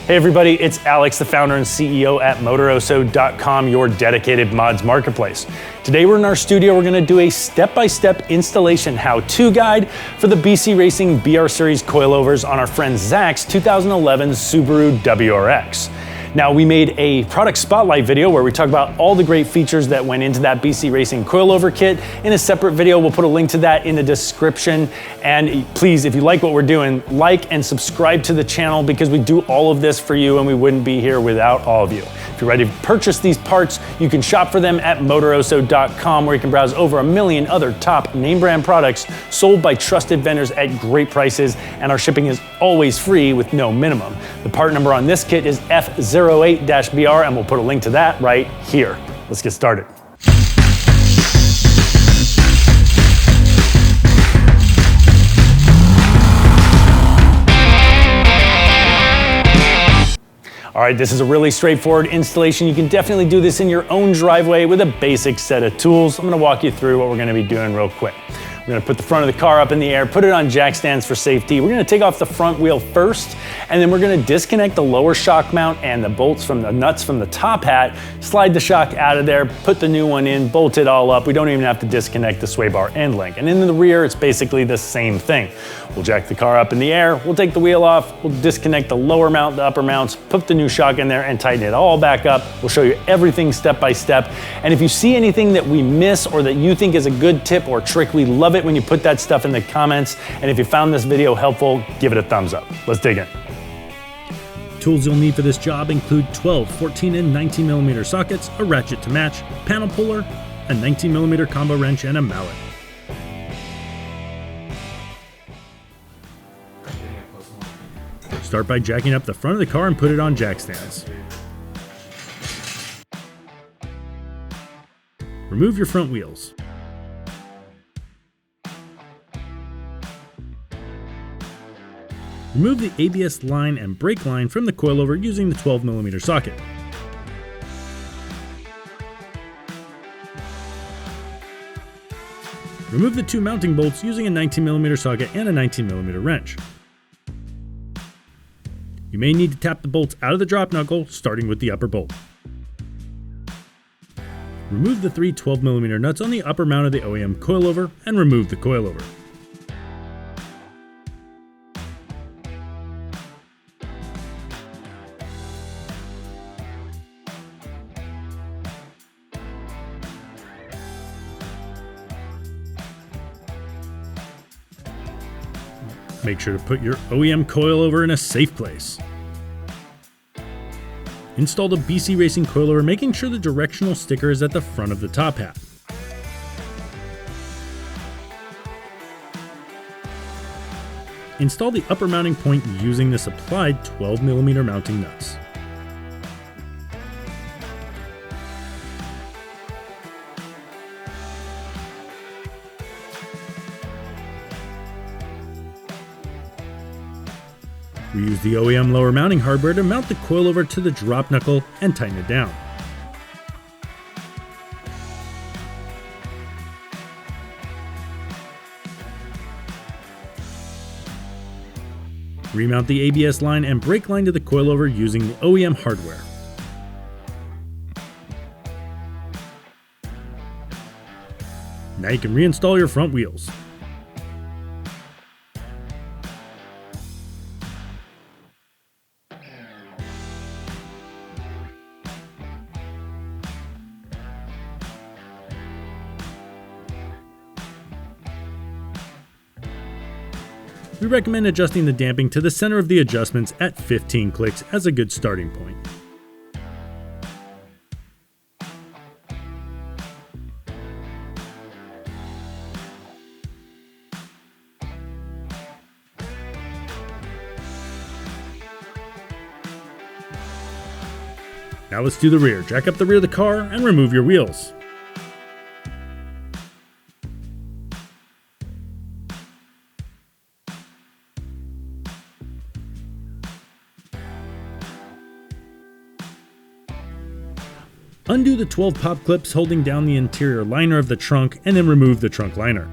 Hey everybody, it's Alex, the founder and CEO at Motoroso.com, your dedicated mods marketplace. Today we're in our studio, we're gonna do a step-by-step installation how-to guide for the BC Racing BR Series coilovers on our friend Zach's 2011 Subaru WRX. Now, we made a product spotlight video where we talk about all the great features that went into that BC Racing coilover kit in a separate video. We'll put a link to that in the description. And please, if you like what we're doing, like and subscribe to the channel because we do all of this for you and we wouldn't be here without all of you. If you're ready to purchase these parts, you can shop for them at Motoroso.com where you can browse over 1 million other top name brand products sold by trusted vendors at great prices, and our shipping is always free with no minimum. The part number on this kit is F08-BR, and we'll put a link to that right here. Let's get started. All right, this is a really straightforward installation. You can definitely do this in your own driveway with a basic set of tools. I'm gonna walk you through what we're gonna be doing real quick. We're gonna put the front of the car up in the air, put it on jack stands for safety. We're gonna take off the front wheel first, and then we're gonna disconnect the lower shock mount and the bolts from the nuts from the top hat, slide the shock out of there, put the new one in, bolt it all up. We don't even have to disconnect the sway bar end link. And in the rear, it's basically the same thing. We'll jack the car up in the air, we'll take the wheel off, we'll disconnect the lower mount, the upper mounts, put the new shock in there and tighten it all back up. We'll show you everything step by step. And if you see anything that we miss or that you think is a good tip or trick, we love it when you put that stuff in the comments. And if you found this video helpful, give it a thumbs up. Let's dig in. Tools you'll need for this job include 12, 14, and 19mm sockets, a ratchet to match, panel puller, a 19mm combo wrench, and a mallet. Start by jacking up the front of the car and put it on jack stands. Remove your front wheels. Remove the ABS line and brake line from the coilover using the 12mm socket. Remove the two mounting bolts using a 19mm socket and a 19mm wrench. You may need to tap the bolts out of the drop knuckle, starting with the upper bolt. Remove the three 12mm nuts on the upper mount of the OEM coilover and remove the coilover. Make sure to put your OEM coilover in a safe place. Install the BC Racing coilover, making sure the directional sticker is at the front of the top hat. Install the upper mounting point using the supplied 12mm mounting nuts. We use the OEM lower mounting hardware to mount the coilover to the drop knuckle and tighten it down. Remount the ABS line and brake line to the coilover using the OEM hardware. Now you can reinstall your front wheels. We recommend adjusting the damping to the center of the adjustments at 15 clicks as a good starting point. Now let's do the rear. Jack up the rear of the car and remove your wheels. Undo the 12 pop clips holding down the interior liner of the trunk and then remove the trunk liner.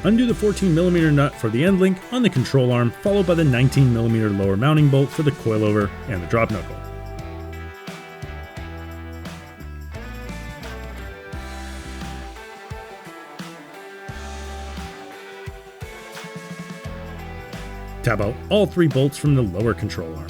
Undo the 14mm nut for the end link on the control arm, followed by the 19mm lower mounting bolt for the coilover and the drop knuckle. Tab out all 3 bolts from the lower control arm.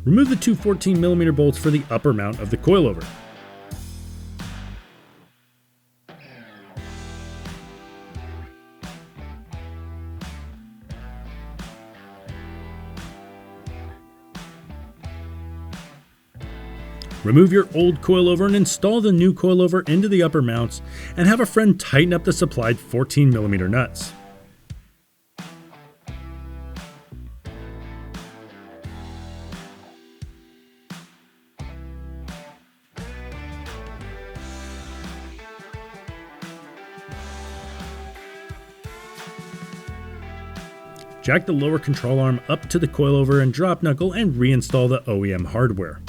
Remove the 2 14mm bolts for the upper mount of the coilover. Remove your old coilover and install the new coilover into the upper mounts, and have a friend tighten up the supplied 14mm nuts. Jack the lower control arm up to the coilover and drop knuckle and reinstall the OEM hardware.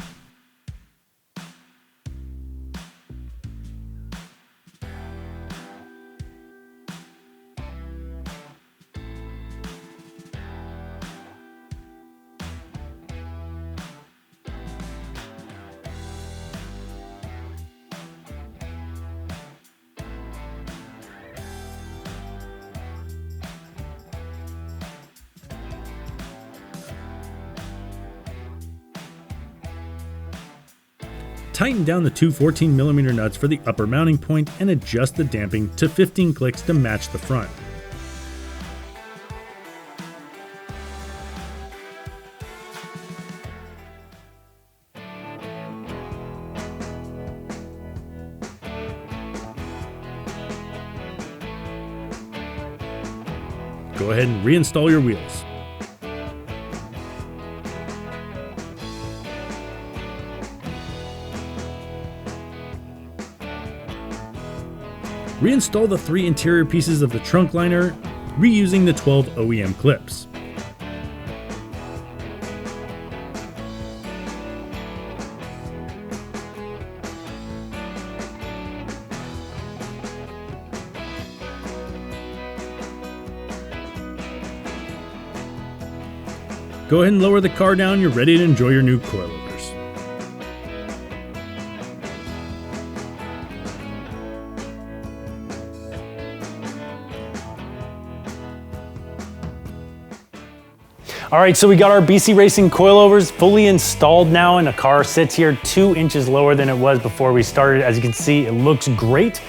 Tighten down the 2 14mm nuts for the upper mounting point and adjust the damping to 15 clicks to match the front. Go ahead and reinstall your wheels. Reinstall the 3 interior pieces of the trunk liner, reusing the 12 OEM clips. Go ahead and lower the car down, you're ready to enjoy your new coilovers. All right, so we got our BC Racing Coilovers fully installed now, and the car sits here 2 inches lower than it was before we started. As you can see, it looks great.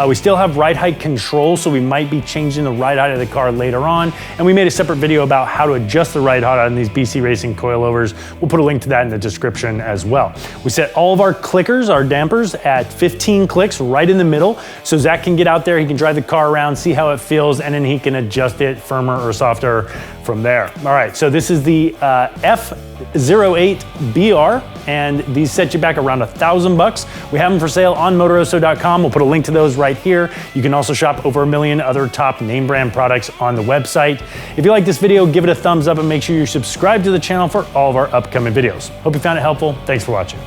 We still have ride height control, so we might be changing the ride height of the car later on. And we made a separate video about how to adjust the ride height on these BC Racing Coilovers. We'll put a link to that in the description as well. We set all of our clickers, our dampers, at 15 clicks right in the middle, so Zach can get out there, he can drive the car around, see how it feels, and then he can adjust it firmer or softer from there. All right, so this is the F08BR, and these set you back around $1,000. We have them for sale on Motoroso.com. We'll put a link to those right here. You can also shop over 1 million other top name brand products on the website. If you like this video, give it a thumbs up and make sure you subscribe to the channel for all of our upcoming videos. Hope you found it helpful. Thanks for watching.